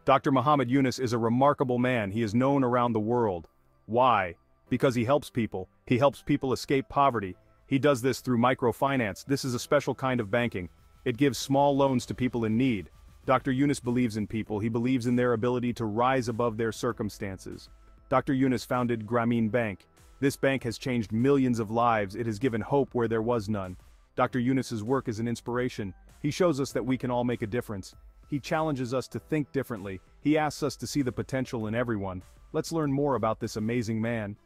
Dr. Muhammad Yunus is a remarkable man. He is known around the world. Why? Because he helps people. He helps people escape poverty. He does this through microfinance. This is a special kind of banking. It gives small loans to people in need. Dr. Yunus believes in people. He believes in their ability to rise above their circumstances. Dr. Yunus founded Grameen Bank. This bank has changed millions of lives. It has given hope where there was none. Dr. Yunus's work is an inspiration. He shows us that we can all make a difference. He challenges us to think differently. He asks us to see the potential in everyone. Let's learn more about this amazing man.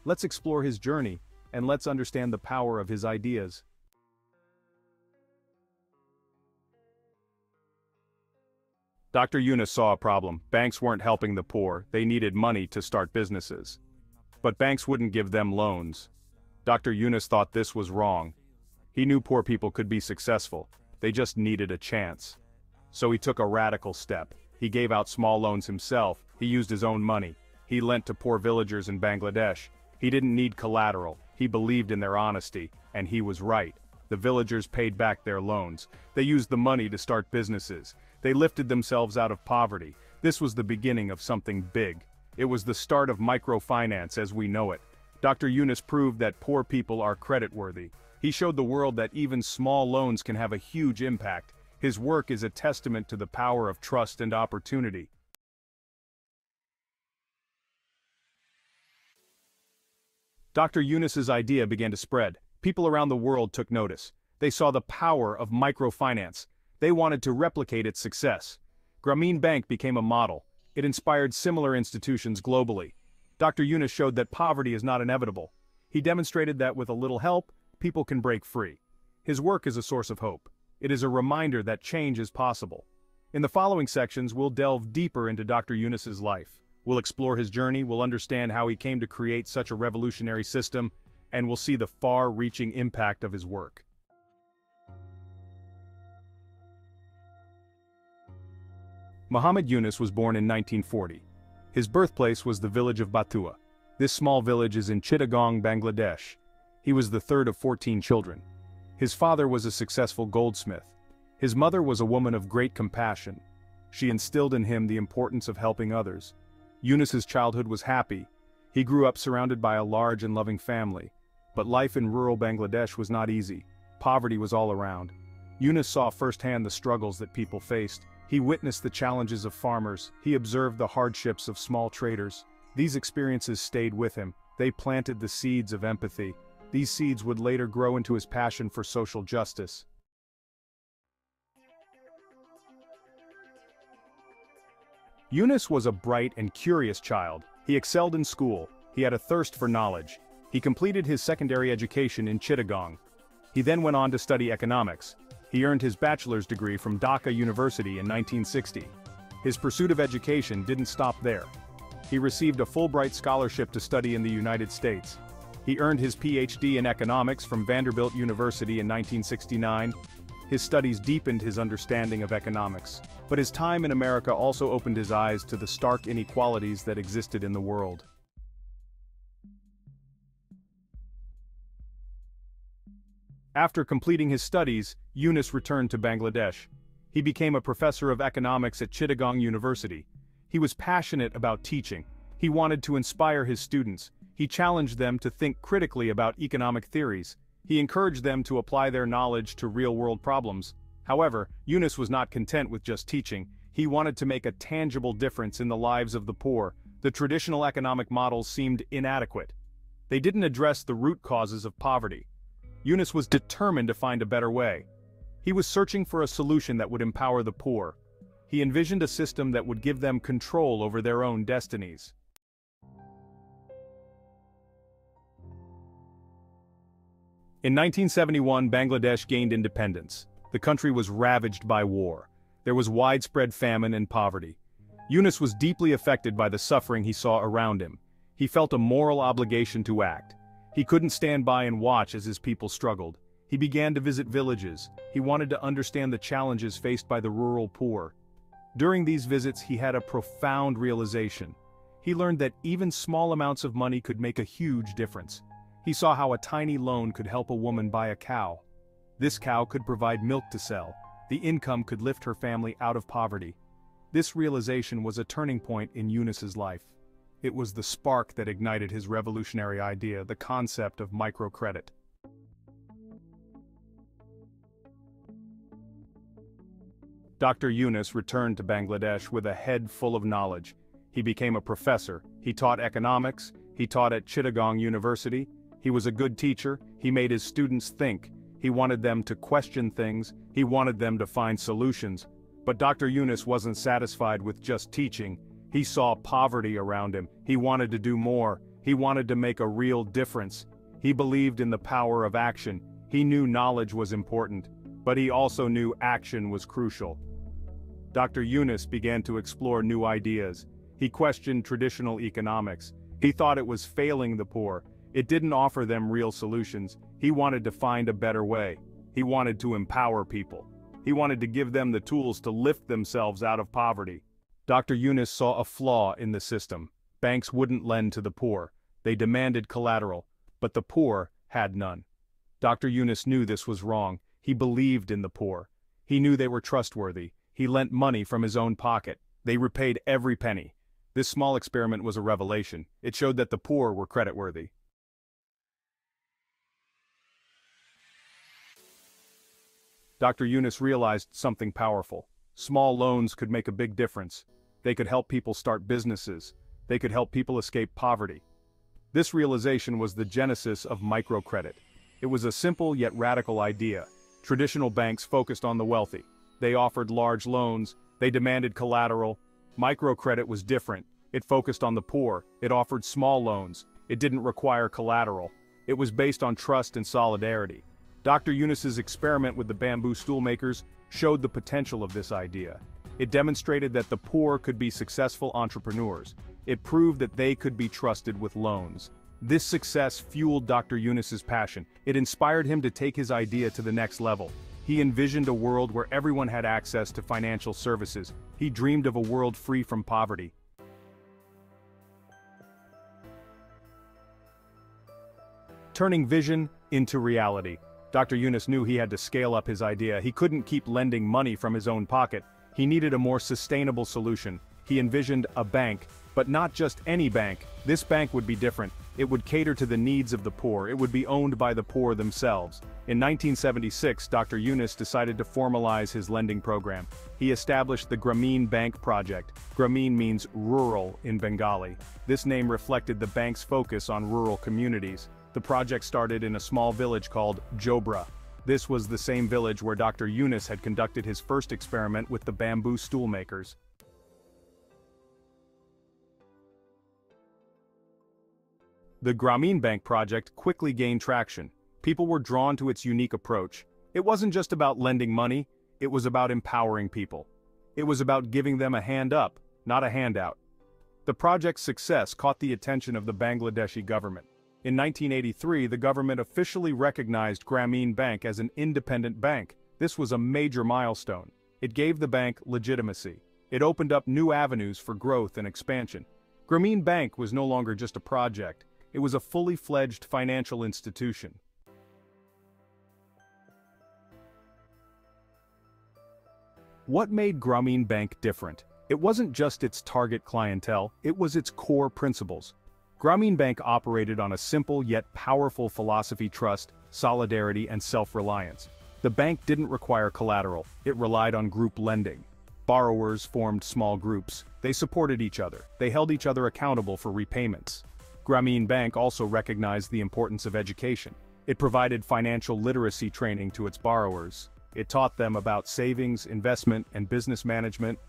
Let's explore his journey, and let's understand the power of his ideas. Dr. Yunus saw a problem. Banks weren't helping the poor. They needed money to start businesses. But banks wouldn't give them loans. Dr. Yunus thought this was wrong. He knew poor people could be successful. They just needed a chance. So he took a radical step. He gave out small loans himself. He used his own money. He lent to poor villagers in Bangladesh. He didn't need collateral. He believed in their honesty, and he was right. The villagers paid back their loans. They used the money to start businesses. They lifted themselves out of poverty. This was the beginning of something big. It was the start of microfinance as we know it. Dr. Yunus proved that poor people are creditworthy. He showed the world that even small loans can have a huge impact. His work is a testament to the power of trust and opportunity. Dr. Yunus's idea began to spread. People around the world took notice. They saw the power of microfinance. They wanted to replicate its success. Grameen Bank became a model. It inspired similar institutions globally. Dr. Yunus showed that poverty is not inevitable. He demonstrated that with a little help, people can break free. His work is a source of hope. It is a reminder that change is possible. In the following sections, we'll delve deeper into Dr. Yunus's life. We'll explore his journey, we'll understand how he came to create such a revolutionary system, and we'll see the far-reaching impact of his work. Muhammad Yunus was born in 1940. His birthplace was the village of Batua. This small village is in Chittagong, Bangladesh. He was the third of 14 children. His father was a successful goldsmith. His mother was a woman of great compassion. She instilled in him the importance of helping others. Yunus's childhood was happy. He grew up surrounded by a large and loving family. But life in rural Bangladesh was not easy. Poverty was all around. Yunus saw firsthand the struggles that people faced. He witnessed the challenges of farmers. He observed the hardships of small traders. These experiences stayed with him. They planted the seeds of empathy. These seeds would later grow into his passion for social justice. Yunus was a bright and curious child. He excelled in school. He had a thirst for knowledge. He completed his secondary education in Chittagong. He then went on to study economics. He earned his bachelor's degree from Dhaka University in 1960. His pursuit of education didn't stop there. He received a Fulbright scholarship to study in the United States. He earned his PhD in economics from Vanderbilt University in 1969. His studies deepened his understanding of economics. But his time in America also opened his eyes to the stark inequalities that existed in the world. After completing his studies, Yunus returned to Bangladesh. He became a professor of economics at Chittagong University. He was passionate about teaching. He wanted to inspire his students. He challenged them to think critically about economic theories. He encouraged them to apply their knowledge to real-world problems. However, Yunus was not content with just teaching. He wanted to make a tangible difference in the lives of the poor. The traditional economic models seemed inadequate. They didn't address the root causes of poverty. Yunus was determined to find a better way. He was searching for a solution that would empower the poor. He envisioned a system that would give them control over their own destinies. In 1971, Bangladesh gained independence. The country was ravaged by war. There was widespread famine and poverty. Yunus was deeply affected by the suffering he saw around him. He felt a moral obligation to act. He couldn't stand by and watch as his people struggled. He began to visit villages. He wanted to understand the challenges faced by the rural poor. During these visits, he had a profound realization. He learned that even small amounts of money could make a huge difference. He saw how a tiny loan could help a woman buy a cow. This cow could provide milk to sell. The income could lift her family out of poverty. This realization was a turning point in Yunus's life. It was the spark that ignited his revolutionary idea, the concept of microcredit. Dr. Yunus returned to Bangladesh with a head full of knowledge. He became a professor. He taught economics. He taught at Chittagong University. He was a good teacher. He made his students think. He wanted them to question things. He wanted them to find solutions. But Dr. Yunus wasn't satisfied with just teaching. He saw poverty around him. He wanted to do more. He wanted to make a real difference. He believed in the power of action. He knew knowledge was important, but he also knew action was crucial. Dr. Yunus began to explore new ideas. He questioned traditional economics. He thought it was failing the poor. It didn't offer them real solutions. He wanted to find a better way. He wanted to empower people. He wanted to give them the tools to lift themselves out of poverty. Dr. Yunus saw a flaw in the system. Banks wouldn't lend to the poor. They demanded collateral, but the poor had none. Dr. Yunus knew this was wrong. He believed in the poor. He knew they were trustworthy. He lent money from his own pocket. They repaid every penny. This small experiment was a revelation. It showed that the poor were creditworthy. Dr. Yunus realized something powerful. Small loans could make a big difference. They could help people start businesses. They could help people escape poverty. This realization was the genesis of microcredit. It was a simple yet radical idea. Traditional banks focused on the wealthy. They offered large loans. They demanded collateral. Microcredit was different. It focused on the poor. It offered small loans. It didn't require collateral. It was based on trust and solidarity. Dr. Yunus's experiment with the bamboo stool makers showed the potential of this idea. It demonstrated that the poor could be successful entrepreneurs. It proved that they could be trusted with loans. This success fueled Dr. Yunus's passion. It inspired him to take his idea to the next level. He envisioned a world where everyone had access to financial services. He dreamed of a world free from poverty. Turning vision into reality. Dr. Yunus knew he had to scale up his idea. He couldn't keep lending money from his own pocket. He needed a more sustainable solution. He envisioned a bank, but not just any bank. This bank would be different. It would cater to the needs of the poor. It would be owned by the poor themselves. In 1976, Dr. Yunus decided to formalize his lending program. He established the Grameen Bank project. Grameen means rural in Bengali. This name reflected the bank's focus on rural communities. The project started in a small village called Jobra. This was the same village where Dr. Yunus had conducted his first experiment with the bamboo stool makers. The Grameen Bank project quickly gained traction. People were drawn to its unique approach. It wasn't just about lending money, it was about empowering people. It was about giving them a hand up, not a handout. The project's success caught the attention of the Bangladeshi government. In 1983, the government officially recognized Grameen Bank as an independent bank. This was a major milestone. It gave the bank legitimacy. It opened up new avenues for growth and expansion. Grameen Bank was no longer just a project. It was a fully fledged financial institution. What made Grameen Bank different? It wasn't just its target clientele, it was its core principles. Grameen Bank operated on a simple yet powerful philosophy: trust, solidarity, and self-reliance. The bank didn't require collateral, it relied on group lending. Borrowers formed small groups. They supported each other. They held each other accountable for repayments. Grameen Bank also recognized the importance of education. It provided financial literacy training to its borrowers. It taught them about savings, investment, and business management.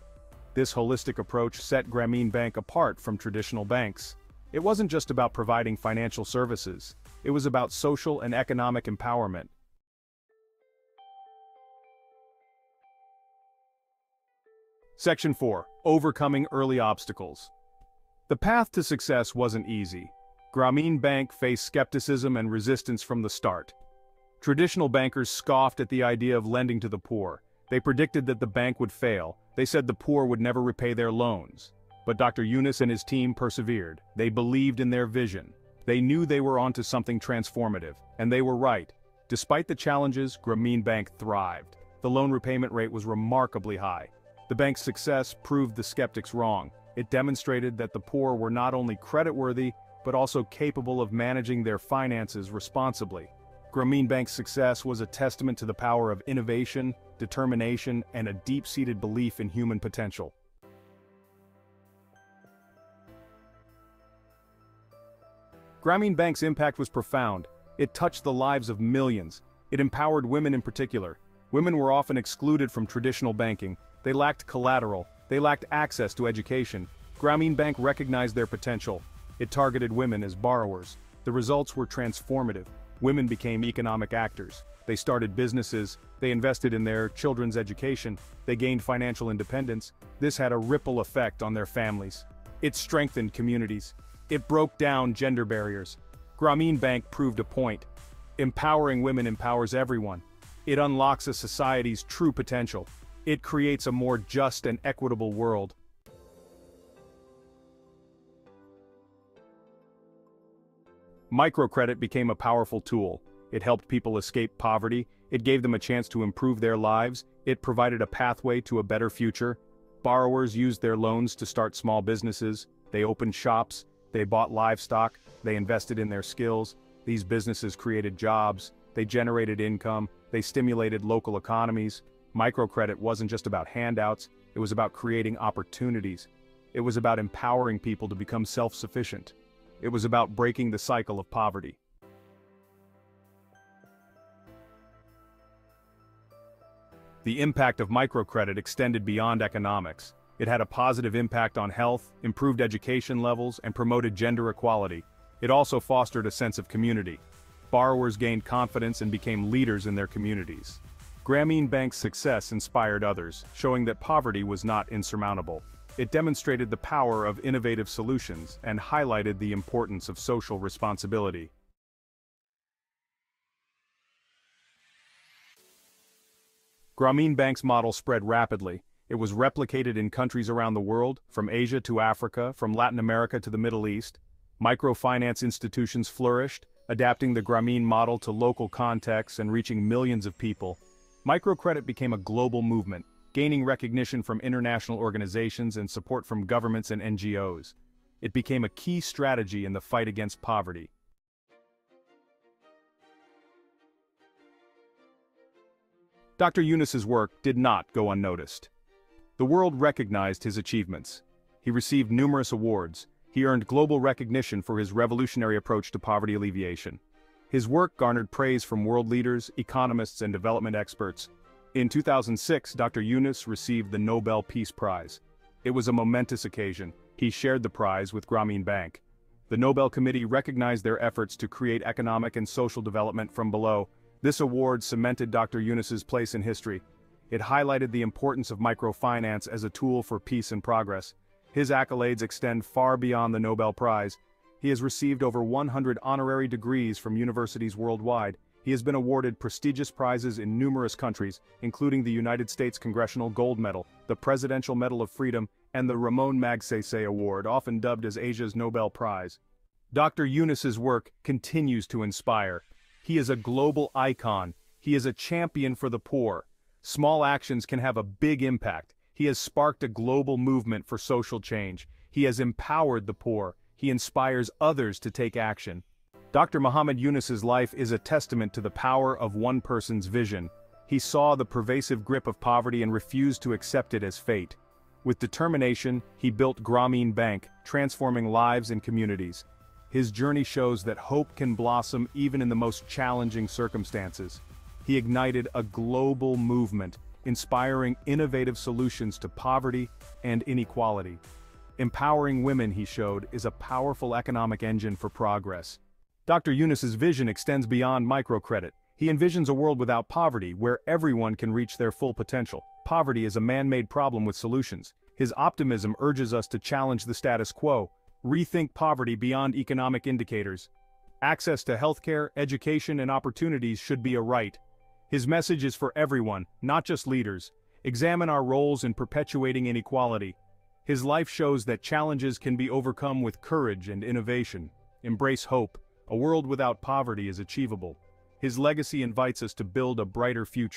This holistic approach set Grameen Bank apart from traditional banks. It wasn't just about providing financial services. It was about social and economic empowerment. Section 4. Overcoming early obstacles. The path to success wasn't easy. Grameen Bank faced skepticism and resistance from the start. Traditional bankers scoffed at the idea of lending to the poor. They predicted that the bank would fail. They said the poor would never repay their loans. But Dr. Yunus and his team persevered. They believed in their vision. They knew they were onto something transformative, and they were right. Despite the challenges, Grameen Bank thrived. The loan repayment rate was remarkably high. The bank's success proved the skeptics wrong. It demonstrated that the poor were not only creditworthy, but also capable of managing their finances responsibly. Grameen Bank's success was a testament to the power of innovation, determination, and a deep-seated belief in human potential. Grameen Bank's impact was profound. It touched the lives of millions. It empowered women in particular. Women were often excluded from traditional banking. They lacked collateral. They lacked access to education. Grameen Bank recognized their potential. It targeted women as borrowers. The results were transformative. Women became economic actors. They started businesses. They invested in their children's education. They gained financial independence. This had a ripple effect on their families. It strengthened communities. It broke down gender barriers. Grameen Bank proved a point. Empowering women empowers everyone. It unlocks a society's true potential. It creates a more just and equitable world. Microcredit became a powerful tool. It helped people escape poverty. It gave them a chance to improve their lives. It provided a pathway to a better future. Borrowers used their loans to start small businesses. They opened shops. They bought livestock. They invested in their skills. These businesses created jobs. They generated income. They stimulated local economies. Microcredit wasn't just about handouts. It was about creating opportunities. It was about empowering people to become self-sufficient. It was about breaking the cycle of poverty. The impact of microcredit extended beyond economics. It had a positive impact on health, improved education levels, and promoted gender equality. It also fostered a sense of community. Borrowers gained confidence and became leaders in their communities. Grameen Bank's success inspired others, showing that poverty was not insurmountable. It demonstrated the power of innovative solutions and highlighted the importance of social responsibility. Grameen Bank's model spread rapidly. It was replicated in countries around the world, from Asia to Africa, from Latin America to the Middle East. Microfinance institutions flourished, adapting the Grameen model to local contexts and reaching millions of people. Microcredit became a global movement, gaining recognition from international organizations and support from governments and NGOs. It became a key strategy in the fight against poverty. Dr. Yunus's work did not go unnoticed. The world recognized his achievements. He received numerous awards. He earned global recognition for his revolutionary approach to poverty alleviation. His work garnered praise from world leaders, economists, and development experts. In 2006, Dr. Yunus received the Nobel Peace Prize. It was a momentous occasion. He shared the prize with Grameen Bank. The Nobel Committee recognized their efforts to create economic and social development from below. This award cemented Dr. Yunus's place in history. It highlighted the importance of microfinance as a tool for peace and progress. His accolades extend far beyond the Nobel Prize. He has received over 100 honorary degrees from universities worldwide. He has been awarded prestigious prizes in numerous countries, including the United States Congressional Gold Medal, the Presidential Medal of Freedom, and the Ramon Magsaysay Award, often dubbed as Asia's Nobel Prize. Dr. Yunus's work continues to inspire. He is a global icon. He is a champion for the poor. Small actions can have a big impact. He has sparked a global movement for social change. He has empowered the poor. He inspires others to take action. Dr. Muhammad Yunus's life is a testament to the power of one person's vision. He saw the pervasive grip of poverty and refused to accept it as fate. With determination, he built Grameen Bank, transforming lives and communities. His journey shows that hope can blossom even in the most challenging circumstances. He ignited a global movement, inspiring innovative solutions to poverty and inequality. Empowering women, he showed, is a powerful economic engine for progress. Dr. Yunus's vision extends beyond microcredit. He envisions a world without poverty, where everyone can reach their full potential. Poverty is a man-made problem with solutions. His optimism urges us to challenge the status quo, rethink poverty beyond economic indicators. Access to healthcare, education, and opportunities should be a right. His message is for everyone, not just leaders. Examine our roles in perpetuating inequality. His life shows that challenges can be overcome with courage and innovation. Embrace hope. A world without poverty is achievable. His legacy invites us to build a brighter future.